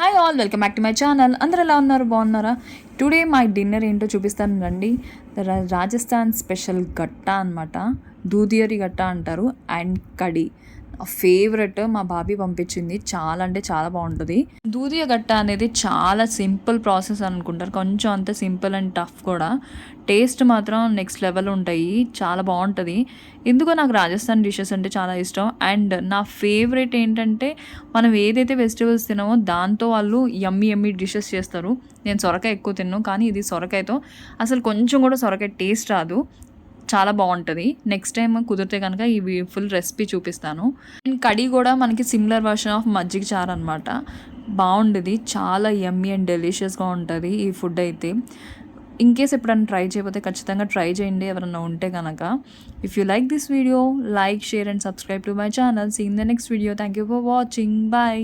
Hi all, welcome back to my channel. అందరూ ఎలా ఉన్నారు, బాగున్నారా? టుడే మై డిన్నర్ ఏంటో చూపిస్తాను రండి. రాజస్థాన్ స్పెషల్ గట్టా అనమాట, దూదియరి గట్టా అంటారు, అండ్ కడి ఫేవరెట్. మా బాబీ పంపించింది, చాలా అంటే చాలా బాగుంటుంది. దూదియ గట్ట అనేది చాలా సింపుల్ ప్రాసెస్ అనుకుంటారు, కొంచెం అంత సింపుల్ అండ్ టఫ్ కూడా. టేస్ట్ మాత్రం నెక్స్ట్ లెవెల్ ఉంటాయి, చాలా బాగుంటుంది. ఎందుకో నాకు రాజస్థాన్ డిషెస్ అంటే చాలా ఇష్టం. అండ్ నా ఫేవరెట్ ఏంటంటే, మనం ఏదైతే వెజిటేబుల్స్ తినామో దాంతో వాళ్ళు యమ్మీ యమ్మీ డిషెస్ చేస్తారు. నేను సొరకాయ ఎక్కువ తిన్నాను, కానీ ఇది సొరకాయతో అసలు కొంచెం కూడా సొరకాయ టేస్ట్ రాదు, చాలా బాగుంటుంది. నెక్స్ట్ టైం కుదిరితే కనుక ఇవి ఫుల్ రెసిపీ చూపిస్తాను. అండ్ కడీ కూడా మనకి సిమిలర్ వర్షన్ ఆఫ్ మజ్జిగ చారు అనమాట, బాగుంటుంది, చాలా యమ్మీ అండ్ డెలిషియస్గా ఉంటుంది ఈ ఫుడ్ అయితే. ఇన్ కేస్ ఎప్పుడైనా ట్రై చేయకపోతే ఖచ్చితంగా ట్రై చేయండి ఎవరైనా ఉంటే కనుక. If you like this video, like, share and subscribe to my channel. See in the next video. Thank you for watching. Bye.